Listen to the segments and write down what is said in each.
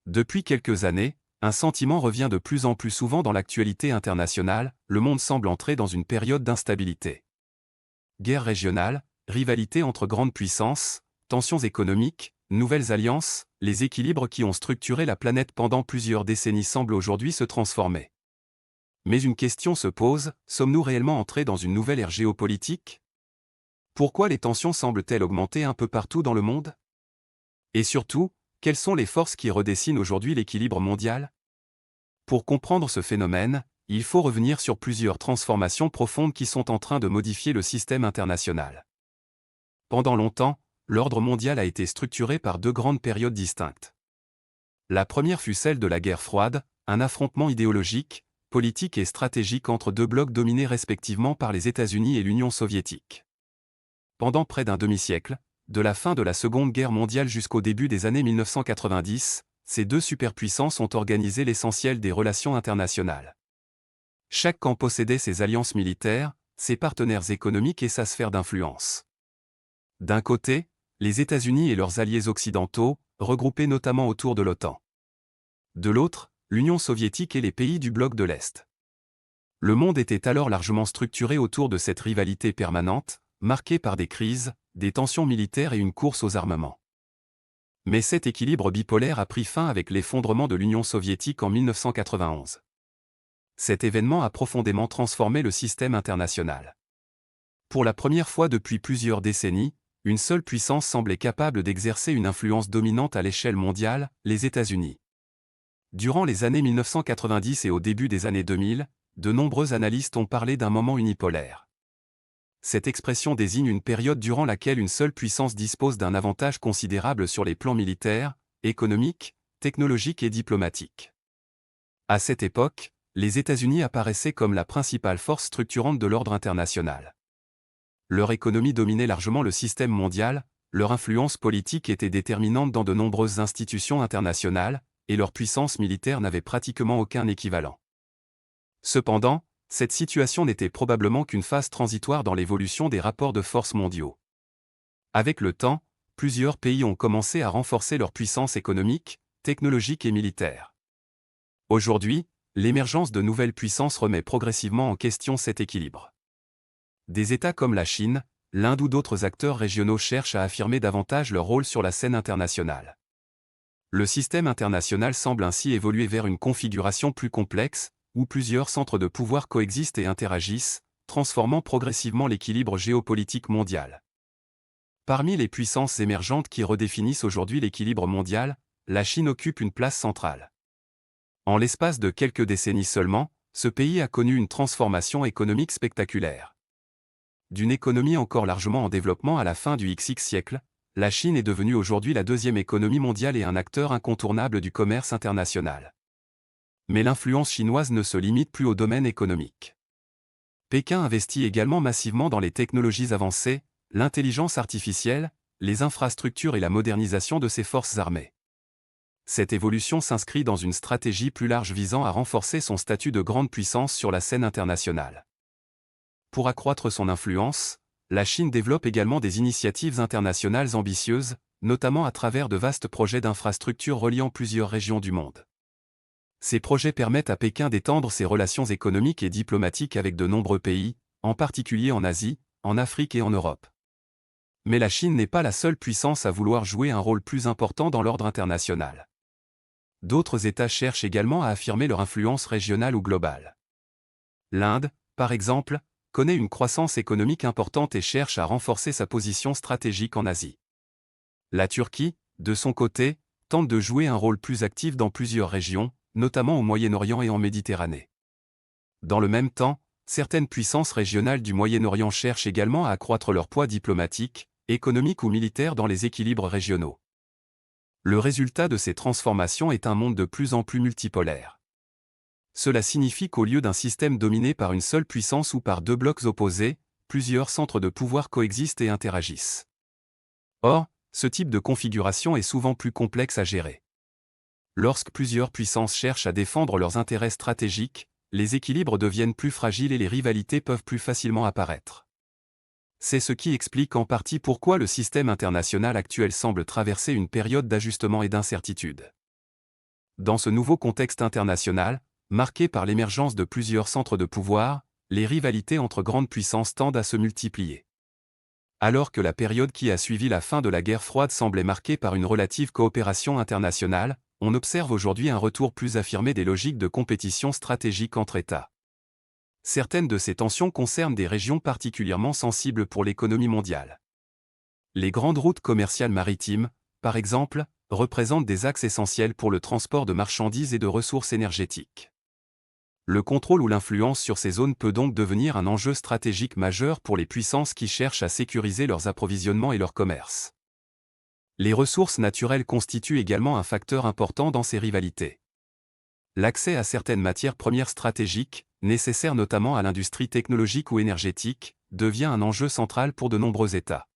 Depuis quelques années, un sentiment revient de plus en plus souvent dans l'actualité internationale, le monde semble entrer dans une période d'instabilité. Guerres régionales, rivalités entre grandes puissances, tensions économiques, nouvelles alliances, les équilibres qui ont structuré la planète pendant plusieurs décennies semblent aujourd'hui se transformer. Mais une question se pose, sommes-nous réellement entrés dans une nouvelle ère géopolitique? Pourquoi les tensions semblent-elles augmenter un peu partout dans le monde? Et surtout, quelles sont les forces qui redessinent aujourd'hui l'équilibre mondial? Pour comprendre ce phénomène, il faut revenir sur plusieurs transformations profondes qui sont en train de modifier le système international. Pendant longtemps, l'ordre mondial a été structuré par deux grandes périodes distinctes. La première fut celle de la guerre froide, un affrontement idéologique, politique et stratégique entre deux blocs dominés respectivement par les États-Unis et l'Union soviétique. Pendant près d'un demi-siècle, de la fin de la Seconde Guerre mondiale jusqu'au début des années 1990, ces deux superpuissances ont organisé l'essentiel des relations internationales. Chaque camp possédait ses alliances militaires, ses partenaires économiques et sa sphère d'influence. D'un côté, les États-Unis et leurs alliés occidentaux, regroupés notamment autour de l'OTAN. De l'autre, l'Union soviétique et les pays du bloc de l'Est. Le monde était alors largement structuré autour de cette rivalité permanente, marquée par des crises, des tensions militaires et une course aux armements. Mais cet équilibre bipolaire a pris fin avec l'effondrement de l'Union soviétique en 1991. Cet événement a profondément transformé le système international. Pour la première fois depuis plusieurs décennies, une seule puissance semblait capable d'exercer une influence dominante à l'échelle mondiale, les États-Unis. Durant les années 1990 et au début des années 2000, de nombreux analystes ont parlé d'un moment unipolaire. Cette expression désigne une période durant laquelle une seule puissance dispose d'un avantage considérable sur les plans militaires, économiques, technologiques et diplomatiques. À cette époque, les États-Unis apparaissaient comme la principale force structurante de l'ordre international. Leur économie dominait largement le système mondial, leur influence politique était déterminante dans de nombreuses institutions internationales, et leur puissance militaire n'avait pratiquement aucun équivalent. Cependant, cette situation n'était probablement qu'une phase transitoire dans l'évolution des rapports de force mondiaux. Avec le temps, plusieurs pays ont commencé à renforcer leur puissance économique, technologique et militaire. Aujourd'hui, l'émergence de nouvelles puissances remet progressivement en question cet équilibre. Des États comme la Chine, l'Inde ou d'autres acteurs régionaux cherchent à affirmer davantage leur rôle sur la scène internationale. Le système international semble ainsi évoluer vers une configuration plus complexe, où plusieurs centres de pouvoir coexistent et interagissent, transformant progressivement l'équilibre géopolitique mondial. Parmi les puissances émergentes qui redéfinissent aujourd'hui l'équilibre mondial, la Chine occupe une place centrale. En l'espace de quelques décennies seulement, ce pays a connu une transformation économique spectaculaire. D'une économie encore largement en développement à la fin du XX siècle, la Chine est devenue aujourd'hui la deuxième économie mondiale et un acteur incontournable du commerce international. Mais l'influence chinoise ne se limite plus au domaine économique. Pékin investit également massivement dans les technologies avancées, l'intelligence artificielle, les infrastructures et la modernisation de ses forces armées. Cette évolution s'inscrit dans une stratégie plus large visant à renforcer son statut de grande puissance sur la scène internationale. Pour accroître son influence, la Chine développe également des initiatives internationales ambitieuses, notamment à travers de vastes projets d'infrastructures reliant plusieurs régions du monde. Ces projets permettent à Pékin d'étendre ses relations économiques et diplomatiques avec de nombreux pays, en particulier en Asie, en Afrique et en Europe. Mais la Chine n'est pas la seule puissance à vouloir jouer un rôle plus important dans l'ordre international. D'autres États cherchent également à affirmer leur influence régionale ou globale. L'Inde, par exemple, connaît une croissance économique importante et cherche à renforcer sa position stratégique en Asie. La Turquie, de son côté, tente de jouer un rôle plus actif dans plusieurs régions, notamment au Moyen-Orient et en Méditerranée. Dans le même temps, certaines puissances régionales du Moyen-Orient cherchent également à accroître leur poids diplomatique, économique ou militaire dans les équilibres régionaux. Le résultat de ces transformations est un monde de plus en plus multipolaire. Cela signifie qu'au lieu d'un système dominé par une seule puissance ou par deux blocs opposés, plusieurs centres de pouvoir coexistent et interagissent. Or, ce type de configuration est souvent plus complexe à gérer. Lorsque plusieurs puissances cherchent à défendre leurs intérêts stratégiques, les équilibres deviennent plus fragiles et les rivalités peuvent plus facilement apparaître. C'est ce qui explique en partie pourquoi le système international actuel semble traverser une période d'ajustement et d'incertitude. Dans ce nouveau contexte international, marqué par l'émergence de plusieurs centres de pouvoir, les rivalités entre grandes puissances tendent à se multiplier. Alors que la période qui a suivi la fin de la guerre froide semblait marquée par une relative coopération internationale, on observe aujourd'hui un retour plus affirmé des logiques de compétition stratégique entre États. Certaines de ces tensions concernent des régions particulièrement sensibles pour l'économie mondiale. Les grandes routes commerciales maritimes, par exemple, représentent des axes essentiels pour le transport de marchandises et de ressources énergétiques. Le contrôle ou l'influence sur ces zones peut donc devenir un enjeu stratégique majeur pour les puissances qui cherchent à sécuriser leurs approvisionnements et leur commerce. Les ressources naturelles constituent également un facteur important dans ces rivalités. L'accès à certaines matières premières stratégiques, nécessaires notamment à l'industrie technologique ou énergétique, devient un enjeu central pour de nombreux États.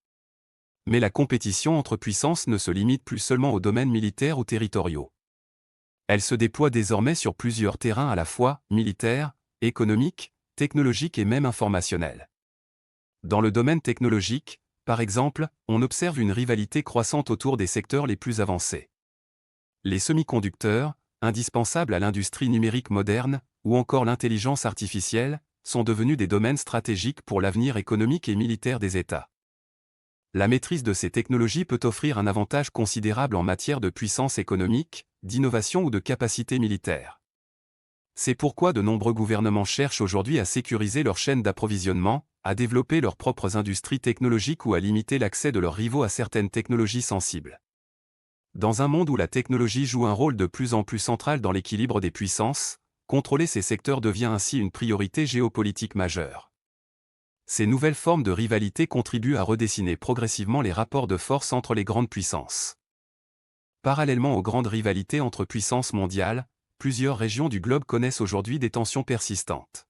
Mais la compétition entre puissances ne se limite plus seulement aux domaines militaires ou territoriaux. Elle se déploie désormais sur plusieurs terrains à la fois militaires, économiques, technologiques et même informationnels. Dans le domaine technologique, par exemple, on observe une rivalité croissante autour des secteurs les plus avancés. Les semi-conducteurs, indispensables à l'industrie numérique moderne, ou encore l'intelligence artificielle, sont devenus des domaines stratégiques pour l'avenir économique et militaire des États. La maîtrise de ces technologies peut offrir un avantage considérable en matière de puissance économique, d'innovation ou de capacité militaire. C'est pourquoi de nombreux gouvernements cherchent aujourd'hui à sécuriser leurs chaînes d'approvisionnement, à développer leurs propres industries technologiques ou à limiter l'accès de leurs rivaux à certaines technologies sensibles. Dans un monde où la technologie joue un rôle de plus en plus central dans l'équilibre des puissances, contrôler ces secteurs devient ainsi une priorité géopolitique majeure. Ces nouvelles formes de rivalité contribuent à redessiner progressivement les rapports de force entre les grandes puissances. Parallèlement aux grandes rivalités entre puissances mondiales, plusieurs régions du globe connaissent aujourd'hui des tensions persistantes.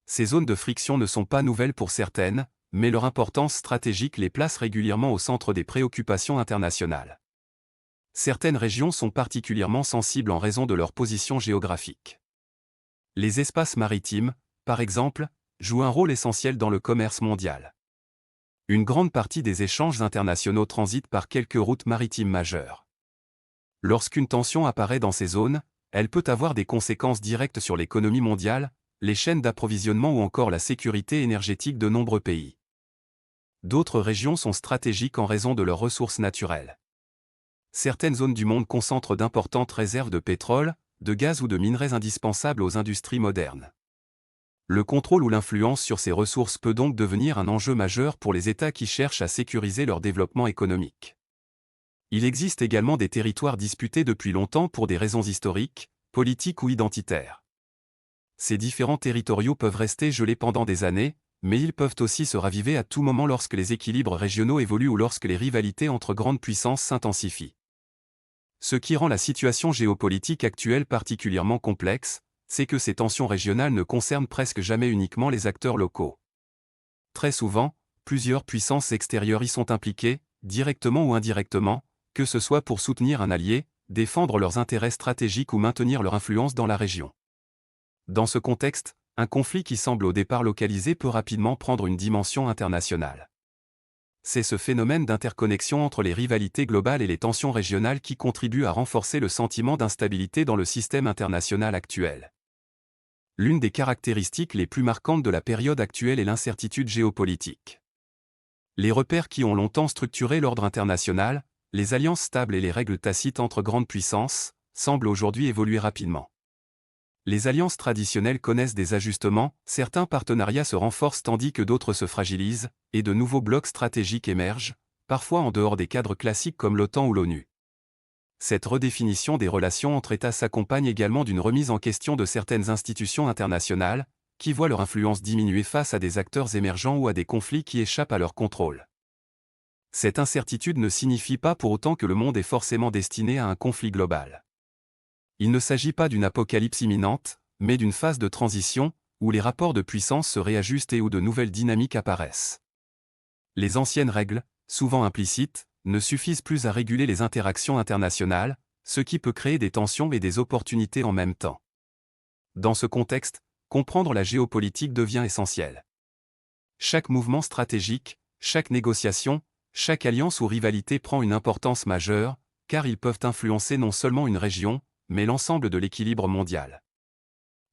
Ces zones de friction ne sont pas nouvelles pour certaines, mais leur importance stratégique les place régulièrement au centre des préoccupations internationales. Certaines régions sont particulièrement sensibles en raison de leur position géographique. Les espaces maritimes, par exemple, jouent un rôle essentiel dans le commerce mondial. Une grande partie des échanges internationaux transitent par quelques routes maritimes majeures. Lorsqu'une tension apparaît dans ces zones, elle peut avoir des conséquences directes sur l'économie mondiale, les chaînes d'approvisionnement ou encore la sécurité énergétique de nombreux pays. D'autres régions sont stratégiques en raison de leurs ressources naturelles. Certaines zones du monde concentrent d'importantes réserves de pétrole, de gaz ou de minerais indispensables aux industries modernes. Le contrôle ou l'influence sur ces ressources peut donc devenir un enjeu majeur pour les États qui cherchent à sécuriser leur développement économique. Il existe également des territoires disputés depuis longtemps pour des raisons historiques, politiques ou identitaires. Ces différends territoriaux peuvent rester gelés pendant des années, mais ils peuvent aussi se raviver à tout moment lorsque les équilibres régionaux évoluent ou lorsque les rivalités entre grandes puissances s'intensifient. Ce qui rend la situation géopolitique actuelle particulièrement complexe, c'est que ces tensions régionales ne concernent presque jamais uniquement les acteurs locaux. Très souvent, plusieurs puissances extérieures y sont impliquées, directement ou indirectement, que ce soit pour soutenir un allié, défendre leurs intérêts stratégiques ou maintenir leur influence dans la région. Dans ce contexte, un conflit qui semble au départ localisé peut rapidement prendre une dimension internationale. C'est ce phénomène d'interconnexion entre les rivalités globales et les tensions régionales qui contribue à renforcer le sentiment d'instabilité dans le système international actuel. L'une des caractéristiques les plus marquantes de la période actuelle est l'incertitude géopolitique. Les repères qui ont longtemps structuré l'ordre international, les alliances stables et les règles tacites entre grandes puissances, semblent aujourd'hui évoluer rapidement. Les alliances traditionnelles connaissent des ajustements, certains partenariats se renforcent tandis que d'autres se fragilisent, et de nouveaux blocs stratégiques émergent, parfois en dehors des cadres classiques comme l'OTAN ou l'ONU. Cette redéfinition des relations entre États s'accompagne également d'une remise en question de certaines institutions internationales, qui voient leur influence diminuer face à des acteurs émergents ou à des conflits qui échappent à leur contrôle. Cette incertitude ne signifie pas pour autant que le monde est forcément destiné à un conflit global. Il ne s'agit pas d'une apocalypse imminente, mais d'une phase de transition, où les rapports de puissance se réajustent et où de nouvelles dynamiques apparaissent. Les anciennes règles, souvent implicites, ne suffisent plus à réguler les interactions internationales, ce qui peut créer des tensions et des opportunités en même temps. Dans ce contexte, comprendre la géopolitique devient essentiel. Chaque mouvement stratégique, chaque négociation, chaque alliance ou rivalité prend une importance majeure, car ils peuvent influencer non seulement une région, mais l'ensemble de l'équilibre mondial.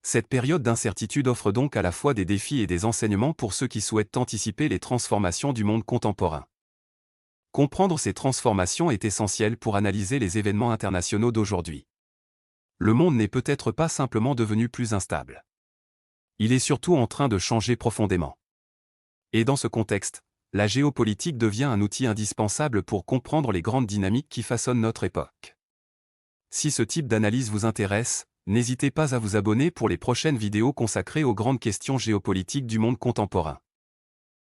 Cette période d'incertitude offre donc à la fois des défis et des enseignements pour ceux qui souhaitent anticiper les transformations du monde contemporain. Comprendre ces transformations est essentiel pour analyser les événements internationaux d'aujourd'hui. Le monde n'est peut-être pas simplement devenu plus instable. Il est surtout en train de changer profondément. Et dans ce contexte, la géopolitique devient un outil indispensable pour comprendre les grandes dynamiques qui façonnent notre époque. Si ce type d'analyse vous intéresse, n'hésitez pas à vous abonner pour les prochaines vidéos consacrées aux grandes questions géopolitiques du monde contemporain.